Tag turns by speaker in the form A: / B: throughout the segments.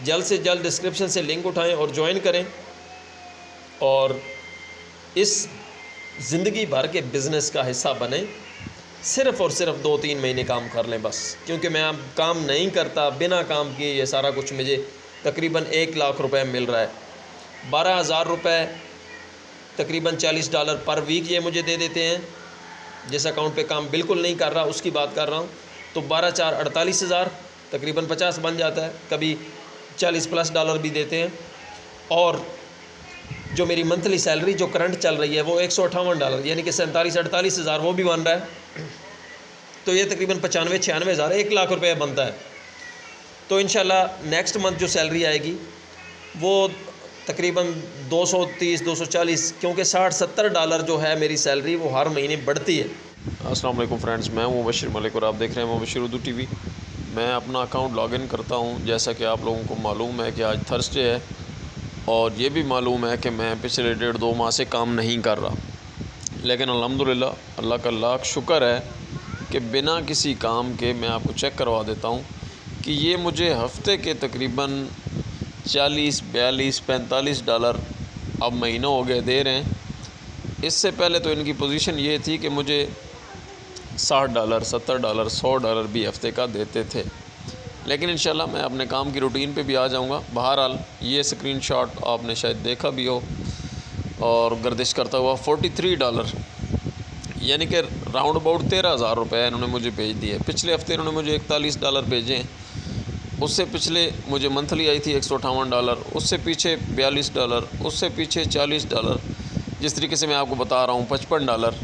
A: जल्द से जल्द डिस्क्रिप्शन से लिंक उठाएं और ज्वाइन करें और इस ज़िंदगी भर के बिज़नेस का हिस्सा बने। सिर्फ़ और सिर्फ 2-3 महीने काम कर लें बस, क्योंकि मैं अब काम नहीं करता, बिना काम किए ये सारा कुछ मुझे तकरीबन 1 लाख रुपए मिल रहा है। 12,000 रुपये तकरीबन $40 पर वीक ये मुझे दे देते हैं। जिस अकाउंट पे काम बिल्कुल नहीं कर रहा उसकी बात कर रहा हूँ, तो 12×4 48,000 तकरीबन 50 बन जाता है। कभी $40+ भी देते हैं। और जो मेरी मंथली सैलरी जो करंट चल रही है वो $158 यानी कि 47-48 हज़ार वो भी बन रहा है। तो ये तकरीबन 95-96 हज़ार 1 लाख रुपये बनता है। तो इंशाल्लाह नेक्स्ट मंथ जो सैलरी आएगी वो तकरीबन 230-240, क्योंकि $60-70 जो है मेरी सैलरी वो हर महीने बढ़ती है।
B: अस्सलाम वालेकुम फ्रेंड्स, मैं हूं मुबशिर मलिक और आप देख रहे हैं मुबशिर उर्दू टीवी। मैं अपना अकाउंट लॉगिन करता हूं। जैसा कि आप लोगों को मालूम है कि आज थर्सडे है और ये भी मालूम है कि मैं पिछले 1.5-2 माह से काम नहीं कर रहा, लेकिन अल्हम्दुलिल्लाह अल्लाह का लाख शुक्र है कि बिना किसी काम के मैं आपको चेक करवा देता हूँ कि ये मुझे हफ्ते के तकरीबन $40-42-45 अब महीनों हो गए दे रहे हैं। इससे पहले तो इनकी पोजीशन ये थी कि मुझे $60, $70, $100 भी हफ्ते का देते थे, लेकिन इंशाल्लाह मैं अपने काम की रूटीन पे भी आ जाऊंगा। बहरहाल ये स्क्रीनशॉट आपने शायद देखा भी हो और गर्दिश करता हुआ $43 यानी कि राउंड अबाउट 13,000 रुपये इन्होंने मुझे भेज दिए। पिछले हफ्ते इन्होंने मुझे $41 भेजे हैं। उससे पिछले मुझे मंथली आई थी $158, उससे पीछे $42, उससे पीछे $40, जिस तरीके से मैं आपको बता रहा हूँ $55।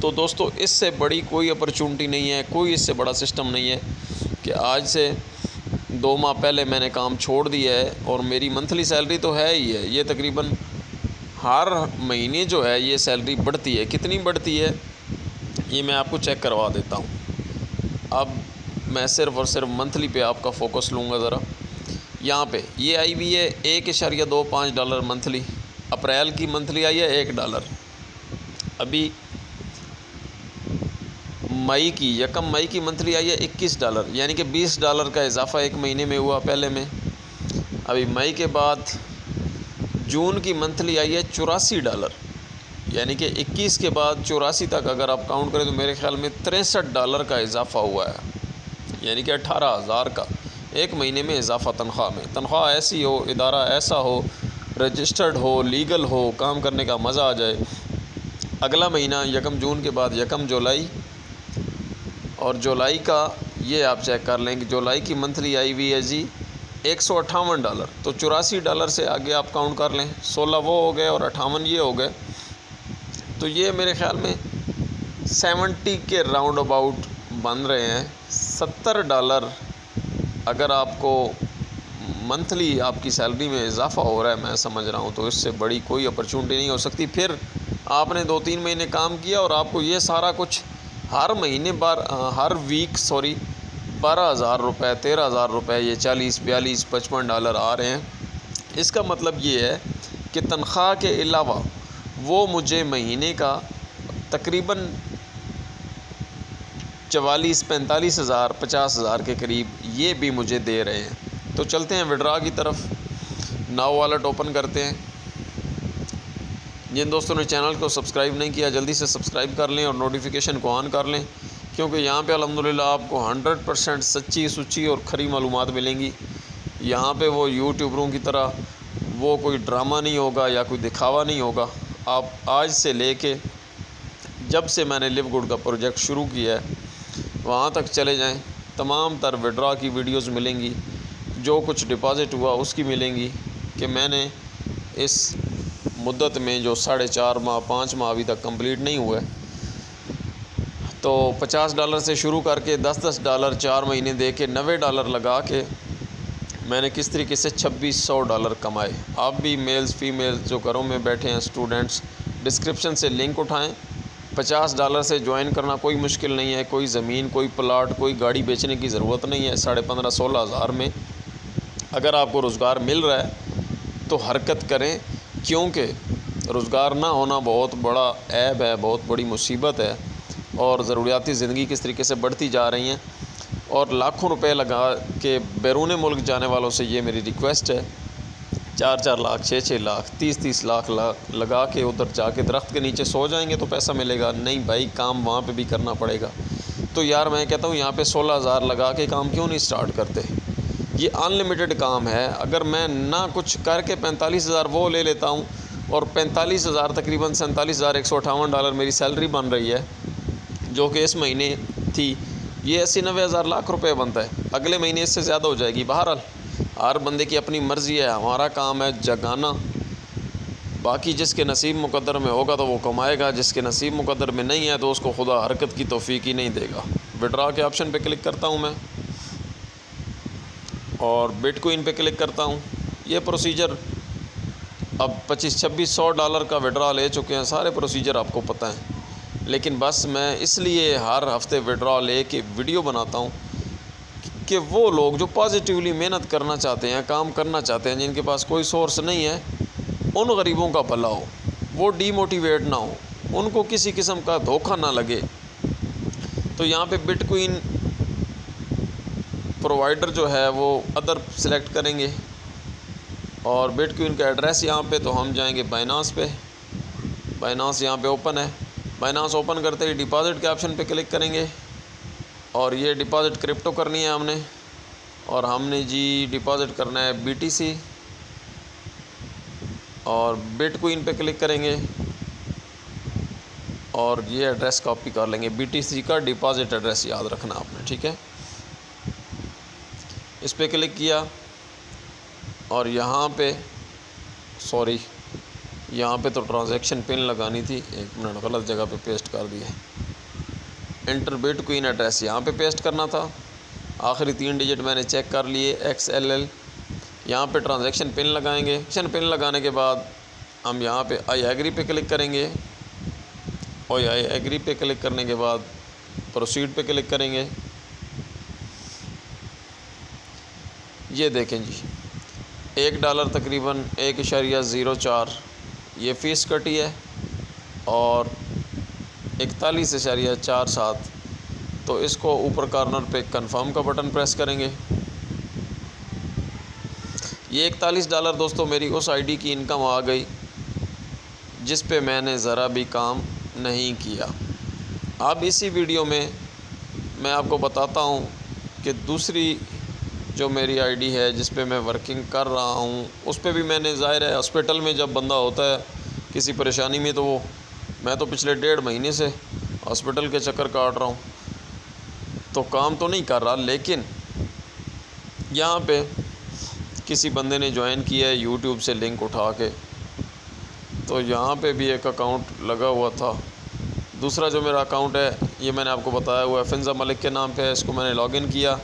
B: तो दोस्तों इससे बड़ी कोई अपॉर्चुनिटी नहीं है, कोई इससे बड़ा सिस्टम नहीं है कि आज से 2 माह पहले मैंने काम छोड़ दिया है और मेरी मंथली सैलरी तो है ही है। ये तकरीबन हर महीने जो है ये सैलरी बढ़ती है। कितनी बढ़ती है ये मैं आपको चेक करवा देता हूँ। अब मैं सिर्फ़ और सिर्फ मंथली पे आपका फ़ोकस लूँगा ज़रा। यहाँ पे ये आई हुई है $1.25 मंथली। अप्रैल की मंथली आई है $1। अभी मई की 1 मई की मंथली आई है $21, यानी कि $20 का इजाफ़ा एक महीने में हुआ पहले में। अभी मई के बाद जून की मंथली आई है $84, यानी कि 21 के बाद 84 तक अगर आप काउंट करें तो मेरे ख़्याल में $63 का इजाफ़ा हुआ है, यानी कि 18,000 का एक महीने में इजाफ़ा तनख्वाह में। तनख्वाह ऐसी हो, इदारा ऐसा हो, रजिस्टर्ड हो, लीगल हो, काम करने का मज़ा आ जाए। अगला महीना 1 जून के बाद 1 जुलाई, और जुलाई का ये आप चेक कर लें कि जुलाई की मंथली आई हुई है जी $158। तो $84 से आगे आप काउंट कर लें, 16 वो हो गए और 58 ये हो गए। तो ये मेरे ख़्याल में 70 के राउंड अबाउट बन रहे हैं। $70 अगर आपको मंथली आपकी सैलरी में इजाफ़ा हो रहा है, मैं समझ रहा हूँ, तो इससे बड़ी कोई अपॉर्चुनिटी नहीं हो सकती। फिर आपने 2-3 महीने काम किया और आपको ये सारा कुछ हर महीने हर वीक 12,000 रुपये, 13,000 रुपये, ये $40-42-55 आ रहे हैं। इसका मतलब ये है कि तनख्वाह के अलावा वो मुझे महीने का तकरीबन 44-45 हज़ार, 50 हज़ार के करीब ये भी मुझे दे रहे हैं। तो चलते हैं विड्रा की तरफ। नाउ वॉलेट ओपन करते हैं। जिन दोस्तों ने चैनल को सब्सक्राइब नहीं किया जल्दी से सब्सक्राइब कर लें और नोटिफिकेशन को ऑन कर लें, क्योंकि यहाँ पे अल्हम्दुलिल्लाह आपको 100% सच्ची सुच्ची और खरी मालूमात मिलेंगी। यहाँ पे वो यूट्यूबरों की तरह वो कोई ड्रामा नहीं होगा या कोई दिखावा नहीं होगा। आप आज से लेके जब से मैंने लिव गुड का प्रोजेक्ट शुरू किया है वहाँ तक चले जाएं, तमाम तर विड्रा की वीडियोस मिलेंगी। जो कुछ डिपॉज़िट हुआ उसकी मिलेंगी कि मैंने इस मुद्दत में जो 4.5 माह 5 माह अभी तक कंप्लीट नहीं हुआ है, तो $50 से शुरू करके $10-10 4 महीने दे के $90 लगा के मैंने किस तरीके से $2,600 कमाए। आप भी मेल्स फीमेल्स जो घरों में बैठे हैं स्टूडेंट्स, डिस्क्रिप्शन से लिंक उठाएं। $50 से ज्वाइन करना कोई मुश्किल नहीं है। कोई ज़मीन, कोई प्लाट, कोई गाड़ी बेचने की ज़रूरत नहीं है। 15,500-16 हज़ार में अगर आपको रोज़गार मिल रहा है तो हरकत करें, क्योंकि रोज़गार ना होना बहुत बड़ा ऐब है, बहुत बड़ी मुसीबत है। और ज़रूरियाती ज़िंदगी किस तरीके से बढ़ती जा रही हैं और लाखों रुपए लगा के बैरून मुल्क जाने वालों से ये मेरी रिक्वेस्ट है, 4-4 लाख, 6-6 लाख, 30-30 लाख लगा के उधर जाके दरख्त के नीचे सो जाएंगे तो पैसा मिलेगा। नहीं भाई, काम वहाँ पे भी करना पड़ेगा। तो यार मैं कहता हूँ यहाँ पे 16,000 लगा के काम क्यों नहीं स्टार्ट करते। ये अनलिमिटेड काम है। अगर मैं ना कुछ करके 45,000 वो ले लेता हूँ और 45,000 तकरीबन $47,158 मेरी सैलरी बन रही है, जो कि इस महीने थी, ये 80-90 लाख रुपए बनता है। अगले महीने इससे ज़्यादा हो जाएगी। बहरहाल हर बंदे की अपनी मर्ज़ी है, हमारा काम है जगाना। बाकी जिसके नसीब मुक़द्दर में होगा तो वो कमाएगा, जिसके नसीब मुक़द्दर में नहीं है तो उसको खुदा हरकत की तौफ़ीक ही नहीं देगा। विड्रा के ऑप्शन पे क्लिक करता हूँ मैं और बिटकॉइन पे क्लिक करता हूँ। ये प्रोसीजर अब $2500-2600 का विड्रा ले चुके हैं, सारे प्रोसीजर आपको पता है। लेकिन बस मैं इसलिए हर हफ्ते विड्रा ले के वीडियो बनाता हूँ कि वो लोग जो पॉजिटिवली मेहनत करना चाहते हैं, काम करना चाहते हैं, जिनके पास कोई सोर्स नहीं है, उन गरीबों का भला हो, वो डीमोटिवेट ना हो, उनको किसी किस्म का धोखा ना लगे। तो यहाँ पे बिटकॉइन प्रोवाइडर जो है वो अदर सेलेक्ट करेंगे और बिटकॉइन का एड्रेस यहाँ पे, तो हम जाएंगे बाइनांस पे। बाइनांस यहाँ पे ओपन है। बाइनांस ओपन करते ही डिपॉज़िट के ऑप्शन पे क्लिक करेंगे और ये डिपॉज़िट क्रिप्टो करनी है हमने, और हमने जी डिपॉज़िट करना है BTC, और बिटकॉइन पे क्लिक करेंगे और ये एड्रेस कॉपी कर लेंगे। BTC का डिपॉज़िट एड्रेस याद रखना आपने, ठीक है। इस पर क्लिक किया और यहाँ पे यहाँ पे तो ट्रांजैक्शन पिन लगानी थी, 1 मिनट, गलत जगह पे पेस्ट कर दिया। एंटर बिटकॉइन एड्रेस यहाँ पे पेस्ट करना था। आखिरी 3 डिजिट मैंने चेक कर लिए, XLL। यहाँ पे ट्रांजैक्शन पिन लगाएंगे। ट्रांजैक्शन पिन लगाने के बाद हम यहाँ पे आई एग्री पे क्लिक करेंगे और आई एग्री पे क्लिक करने के बाद प्रोसीड पे क्लिक करेंगे। ये देखें जी, $1 तकरीबन 1.04 ये फ़ीस कटी है और 41.47। तो इसको ऊपर कॉर्नर पे कंफर्म का बटन प्रेस करेंगे। ये $41 दोस्तों मेरी उस आईडी की इनकम आ गई जिस पे मैंने ज़रा भी काम नहीं किया। अब इसी वीडियो में मैं आपको बताता हूँ कि दूसरी जो मेरी आईडी है जिस पे मैं वर्किंग कर रहा हूँ, उस पे भी मैंने, ज़ाहिर है हॉस्पिटल में जब बंदा होता है किसी परेशानी में, तो मैं तो पिछले 1.5 महीने से हॉस्पिटल के चक्कर काट रहा हूँ, तो काम तो नहीं कर रहा। लेकिन यहाँ पे किसी बंदे ने ज्वाइन किया है यूट्यूब से लिंक उठा के, तो यहाँ पे भी एक अकाउंट लगा हुआ था। दूसरा जो मेरा अकाउंट है ये मैंने आपको बताया हुआ है, फिंज़ा मलिक के नाम पे है। इसको मैंने लॉगिन किया।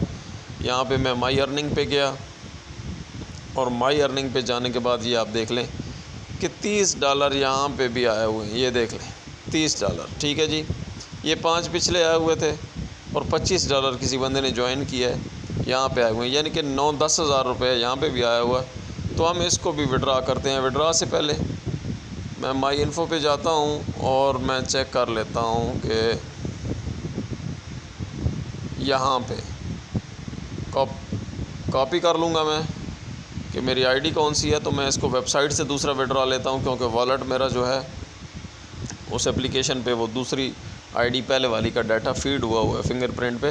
B: यहाँ पे मैं माई अर्निंग पे गया और माई अर्निंग पे जाने के बाद ये आप देख लें कि $30 यहाँ पे भी आए हुए हैं। ये देख लें $30, ठीक है जी। ये 5 पिछले आए हुए थे और $25 किसी बंदे ने ज्वाइन किया है, यहाँ पे आए हुए हैं, यानी कि 9-10 हज़ार रुपये यहाँ पे भी आया हुआ है। तो हम इसको भी विड्रा करते हैं। विड्रा से पहले मैं माई इन्फो पे जाता हूँ और मैं चेक कर लेता हूँ कि यहाँ पे कॉपी कर लूँगा मैं कि मेरी आईडी कौन सी है। तो मैं इसको वेबसाइट से दूसरा विड्रा लेता हूँ, क्योंकि वॉलेट मेरा जो है उस एप्लीकेशन पे वो दूसरी आईडी पहले वाली का डाटा फीड हुआ है फिंगरप्रिंट पे।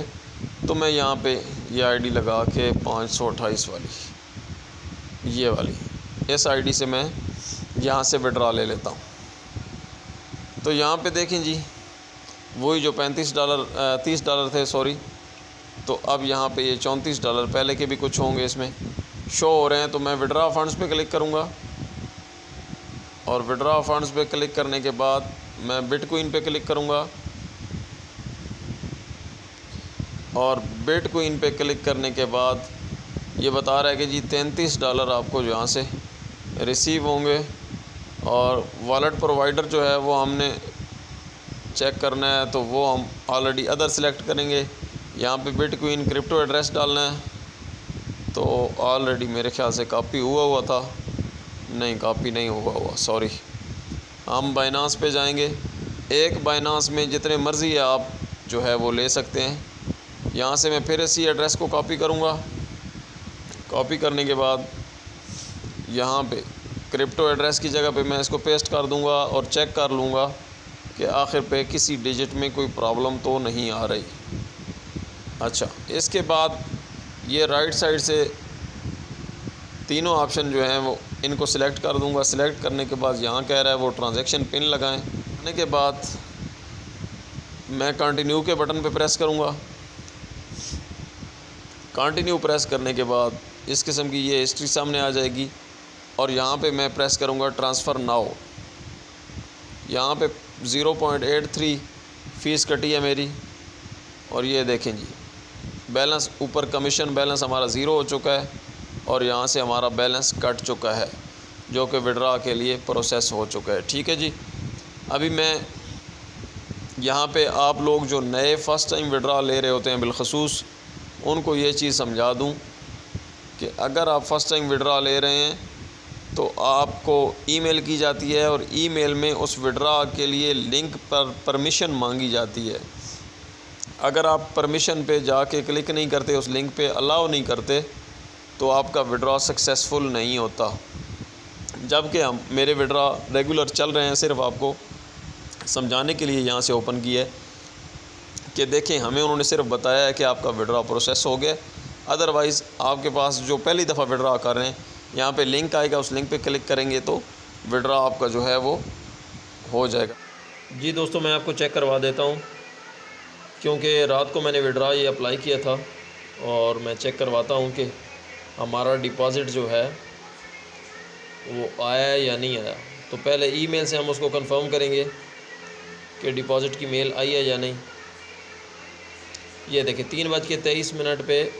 B: तो मैं यहाँ पे ये आईडी लगा के 528 वाली, ये वाली, इस आईडी से मैं यहाँ से विड्रा ले लेता हूँ। तो यहाँ पे देखें जी, वही जो $30 थे, सॉरी, तो अब यहाँ पे ये $34, पहले के भी कुछ होंगे इसमें शो हो रहे हैं। तो मैं विड्रा फंड्स पे क्लिक करूँगा और विड्रा फंड्स पे क्लिक करने के बाद मैं बिटकॉइन पे क्लिक करूँगा और बिटकॉइन पे क्लिक करने के बाद ये बता रहा है कि जी $33 आपको यहाँ से रिसीव होंगे। और वॉलेट प्रोवाइडर जो है वो हमने चेक करना है, तो वो हम ऑलरेडी अदर सेलेक्ट करेंगे। यहाँ पे बिटकॉइन क्रिप्टो एड्रेस डालना है, तो ऑलरेडी मेरे ख्याल से कॉपी हुआ था, नहीं कॉपी नहीं हुआ, सॉरी। हम बाइनांस पे जाएंगे। एक बाइनांस में जितने मर्ज़ी आप जो है वो ले सकते हैं। यहाँ से मैं फिर इसी एड्रेस को कॉपी करूँगा। कॉपी करने के बाद यहाँ पे क्रिप्टो एड्रेस की जगह पे मैं इसको पेस्ट कर दूँगा और चेक कर लूँगा कि आखिर पे किसी डिजिट में कोई प्रॉब्लम तो नहीं आ रही। अच्छा, इसके बाद ये राइट साइड से तीनों ऑप्शन जो हैं वो इनको सिलेक्ट कर दूंगा। सिलेक्ट करने के बाद यहाँ कह रहा है वो ट्रांजैक्शन पिन लगाएं। करने के बाद मैं कंटिन्यू के बटन पे प्रेस करूँगा। कंटिन्यू प्रेस करने के बाद इस किस्म की ये हिस्ट्री सामने आ जाएगी और यहाँ पे मैं प्रेस करूँगा ट्रांसफ़र नाउ। यहाँ पे 0.83 फ़ीस कटी है मेरी और ये देखें जी बैलेंस ऊपर कमीशन बैलेंस हमारा ज़ीरो हो चुका है और यहाँ से हमारा बैलेंस कट चुका है जो कि विड्रा के लिए प्रोसेस हो चुका है। ठीक है जी। अभी मैं यहाँ पे आप लोग जो नए फ़र्स्ट टाइम विड्रा ले रहे होते हैं बिलखसूस उनको ये चीज़ समझा दूँ कि अगर आप फ़र्स्ट टाइम विड्रा ले रहे हैं तो आपको ईमेल की जाती है और ईमेल में उस विड्रा के लिए लिंक पर परमिशन मांगी जाती है। अगर आप परमिशन पे जाके क्लिक नहीं करते, उस लिंक पे अलाउ नहीं करते तो आपका विड्रा सक्सेसफुल नहीं होता। जबकि हम मेरे विड्रा रेगुलर चल रहे हैं, सिर्फ आपको समझाने के लिए यहाँ से ओपन किया है कि देखें हमें उन्होंने सिर्फ बताया है कि आपका विड्रा प्रोसेस हो गया। अदरवाइज़ आपके पास जो पहली दफ़ा विड्रा कर रहे हैं यहाँ पे लिंक आएगा, उस लिंक पे क्लिक करेंगे तो विड्रा आपका जो है वो हो जाएगा।
A: जी दोस्तों, मैं आपको चेक करवा देता हूँ क्योंकि रात को मैंने विड्रा ये अप्लाई किया था और मैं चेक करवाता हूँ कि हमारा डिपॉज़िट जो है वो आया या नहीं आया। तो पहले ईमेल से हम उसको कंफर्म करेंगे कि डिपॉज़िट की मेल आई है या नहीं। ये देखिए 3:23 पे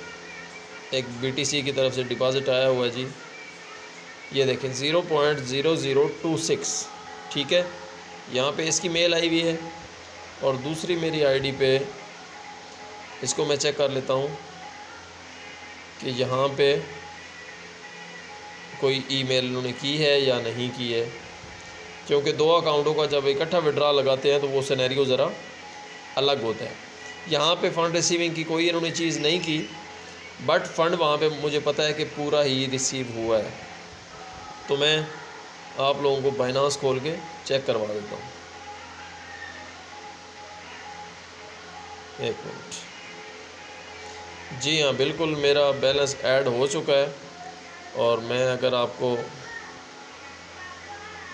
A: एक BTC की तरफ से डिपॉज़िट आया हुआ है जी। ये देखें 0.0026। ठीक है, यहाँ पे इसकी मेल आई हुई है और दूसरी मेरी आईडी पे इसको मैं चेक कर लेता हूँ कि यहाँ पे कोई ईमेल उन्होंने की है या नहीं की है, क्योंकि दो अकाउंटों का जब इकट्ठा विड्रा लगाते हैं तो वो सिनेरियो ज़रा अलग होता है। यहाँ पे फ़ंड रिसीविंग की कोई इन्होंने चीज़ नहीं की, बट फ़ंड वहाँ पे मुझे पता है कि पूरा ही रिसीव हुआ है। तो मैं आप लोगों को बाइनांस खोल के चेक करवा देता हूँ। एक मिनट। जी हाँ, बिल्कुल मेरा बैलेंस ऐड हो चुका है और मैं अगर आपको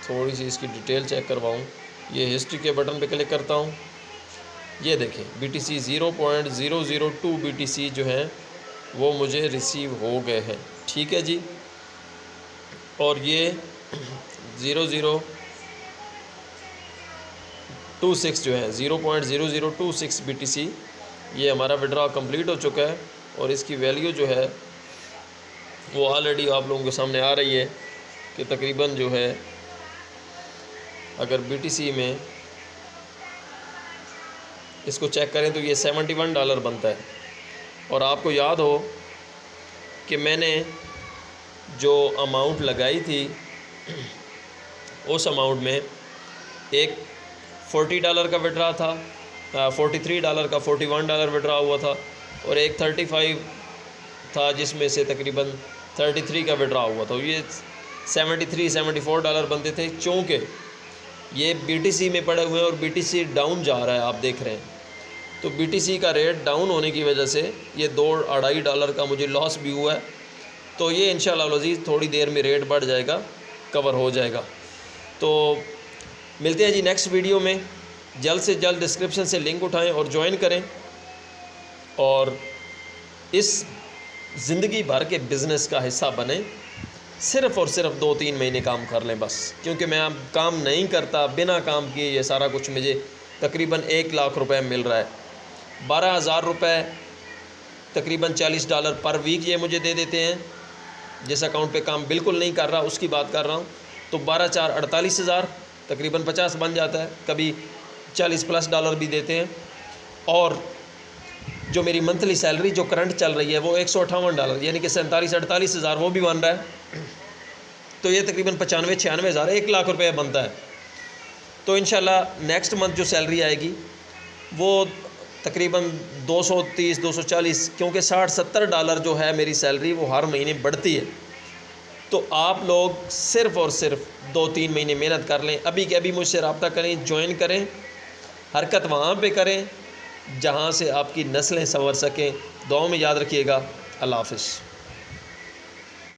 A: थोड़ी सी इसकी डिटेल चेक करवाऊँ, ये हिस्ट्री के बटन पे क्लिक करता हूँ। ये देखें BTC 0.002 BTC जो हैं वो मुझे रिसीव हो गए हैं। ठीक है जी। और ये 0026 जो है 0.0026 BTC ये हमारा विड्रा कंप्लीट हो चुका है और इसकी वैल्यू जो है वो ऑलरेडी आप लोगों के सामने आ रही है कि तकरीबन जो है अगर BTC में इसको चेक करें तो ये $71 बनता है। और आपको याद हो कि मैंने जो अमाउंट लगाई थी उस अमाउंट में एक $40 का विड्रा था, $43 का $41 विड्रा हुआ था और एक 35 था जिसमें से तकरीबन 33 का विड्रा हुआ था। ये $74 बनते थे। चूँकि ये BTC में पड़े हुए हैं और BTC डाउन जा रहा है, आप देख रहे हैं, तो BTC का रेट डाउन होने की वजह से ये $2-2.5 का मुझे लॉस भी हुआ है। तो ये इंशाअल्लाह अज़ीज़ थोड़ी देर में रेट बढ़ जाएगा, कवर हो जाएगा। तो मिलते हैं जी नेक्स्ट वीडियो में। जल्द से जल्द डिस्क्रिप्शन से लिंक उठाएं और ज्वाइन करें और इस ज़िंदगी भर के बिज़नेस का हिस्सा बने। सिर्फ़ और सिर्फ 2-3 महीने काम कर लें बस, क्योंकि मैं अब काम नहीं करता, बिना काम किए ये सारा कुछ मुझे तकरीबन 1 लाख रुपए मिल रहा है। 12,000 रुपये तकरीबन $40 पर वीक ये मुझे दे देते हैं। जिस अकाउंट पे काम बिल्कुल नहीं कर रहा उसकी बात कर रहा हूँ, तो 12×4 48,000 तकरीबन 50 बन जाता है। कभी $40+ भी देते हैं। और जो मेरी मंथली सैलरी जो करंट चल रही है वो $158 यानी कि 47-48,000 वो भी बन रहा है। तो ये तकरीबन 95-96,000 1 लाख रुपये बनता है। तो इंशाल्लाह नेक्स्ट मंथ जो सैलरी आएगी वो तकरीबन 230 240, क्योंकि 60-70 डॉलर जो है मेरी सैलरी वो हर महीने बढ़ती है। तो आप लोग सिर्फ़ और सिर्फ 2-3 महीने मेहनत कर लें, अभी के अभी मुझसे रब्ता करें, ज्वाइन करें, हरकत वहाँ पे करें जहाँ से आपकी नस्लें संवर सकें। दुआ में याद रखिएगा। अल्लाह हाफ़िज़।